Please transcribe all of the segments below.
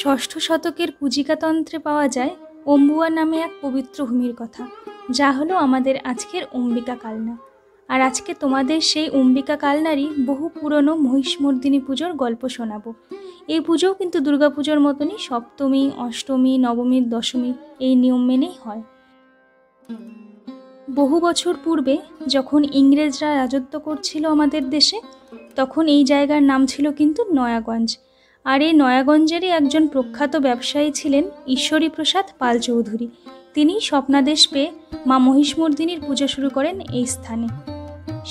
ষষ্ঠ শতকের কুজিকাতন্ত্রে পাওয়া যায় অম্বুয়া নামে এক পবিত্র ভূমির কথা, যা হলো আমাদের আজকের অম্বিকা কালনা। আর আজকে তোমাদের সেই অম্বিকা কালনারই বহু পুরনো মহিষমর্দিনী পুজোর গল্প শোনাবো। এই পুজোও কিন্তু দুর্গাপুজোর মতনই সপ্তমী, অষ্টমী, নবমী, দশমী এই নিয়ম মেনেই হয়। বহু বছর পূর্বে যখন ইংরেজরা রাজত্ব করছিল আমাদের দেশে, তখন এই জায়গার নাম ছিল কিন্তু নয়াগঞ্জ। আর এই নয়াগঞ্জেরই একজন প্রখ্যাত ব্যবসায়ী ছিলেন ঈশ্বরীপ্রসাদ পাল চৌধুরী। তিনি স্বপ্নাদেশ পেয়ে মা মহিষমর্দিনীর পুজো শুরু করেন এই স্থানে।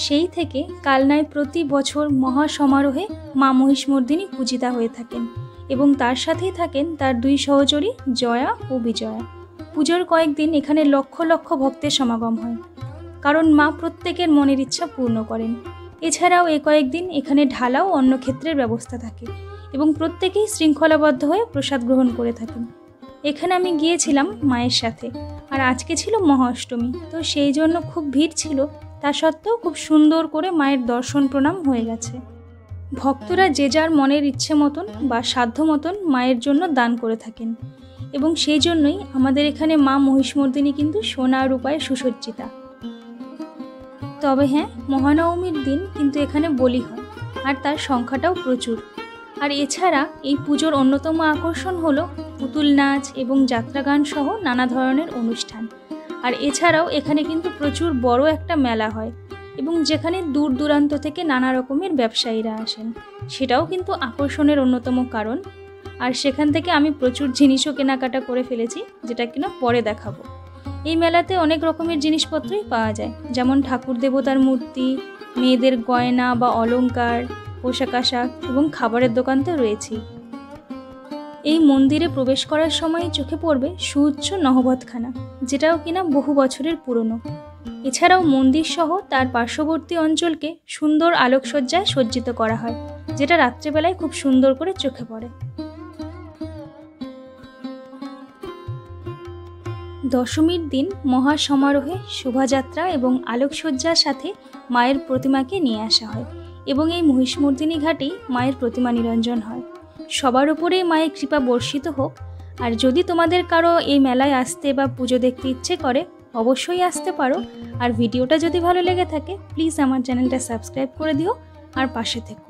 সেই থেকে কালনায় প্রতি বছর মহা সমারোহে মা মহিষমর্দিনী পূজিতা হয়ে থাকেন এবং তার সাথেই থাকেন তার দুই সহচরী জয়া ও বিজয়া। পুজোর কয়েকদিন এখানে লক্ষ লক্ষ ভক্তের সমাগম হয়, কারণ মা প্রত্যেকের মনের ইচ্ছা পূর্ণ করেন। এছাড়াও এ কয়েকদিন এখানে ঢালা ও অন্য ক্ষেত্রের ব্যবস্থা থাকে এবং প্রত্যেকেই শৃঙ্খলাবদ্ধ হয়ে প্রসাদ গ্রহণ করে থাকেন। এখানে আমি গিয়েছিলাম মায়ের সাথে, আর আজকে ছিল মহা অষ্টমী, তো সেই জন্য খুব ভিড় ছিল। তা সত্ত্বেও খুব সুন্দর করে মায়ের দর্শন প্রণাম হয়ে গেছে। ভক্তরা যে যার মনের ইচ্ছে মতন বা সাধ্য মতন মায়ের জন্য দান করে থাকেন এবং সেই জন্যই আমাদের এখানে মা মহিষমর্দিনী কিন্তু সোনা রূপায় সুসজ্জিতা। তবে হ্যাঁ, মহানবমীর দিন কিন্তু এখানে বলি হয়, আর তার সংখ্যাটাও প্রচুর। আর এছাড়া এই পুজোর অন্যতম আকর্ষণ হলো পুতুল নাচ এবং যাত্রাগান সহ নানা ধরনের অনুষ্ঠান। আর এছাড়াও এখানে কিন্তু প্রচুর বড় একটা মেলা হয় এবং যেখানে দূর দূরান্ত থেকে নানা রকমের ব্যবসায়ীরা আসেন, সেটাও কিন্তু আকর্ষণের অন্যতম কারণ। আর সেখান থেকে আমি প্রচুর জিনিসও কেনাকাটা করে ফেলেছি, যেটা কিনা পরে দেখাবো। এই মেলাতে অনেক রকমের জিনিসপত্রই পাওয়া যায়, যেমন ঠাকুর দেবতার মূর্তি, মেয়েদের গয়না বা অলংকার, পোশাক আশাক এবং খাবারের দোকান তো রয়েছেই। এই মন্দিরে প্রবেশ করার সময় চোখে পড়বে সুউচ্চ নহবতখানা, যেটাও কিনা বহু বছরের পুরনো। এছাড়াও মন্দির সহ তার পার্শ্ববর্তী অঞ্চলকে সুন্দর আলোকসজ্জায় সজ্জিত করা হয়, যেটা রাত্রেবেলায় খুব সুন্দর করে চোখে পড়ে। দশমীর দিন মহা সমারোহে শোভাযাত্রা এবং আলোকসজ্জার সাথে মায়ের প্রতিমাকে নিয়ে আসা হয় এবং এই মহিষমর্দিনী ঘাটেই মায়ের প্রতিমা নিরঞ্জন হয়। সবার উপরেই মায়ের কৃপা বর্ষিত হোক। আর যদি তোমাদের কারো এই মেলায় আসতে বা পুজো দেখতে ইচ্ছে করে, অবশ্যই আসতে পারো। আর ভিডিওটা যদি ভালো লেগে থাকে, প্লিজ আমার চ্যানেলটা সাবস্ক্রাইব করে দিও আর পাশে থেকো।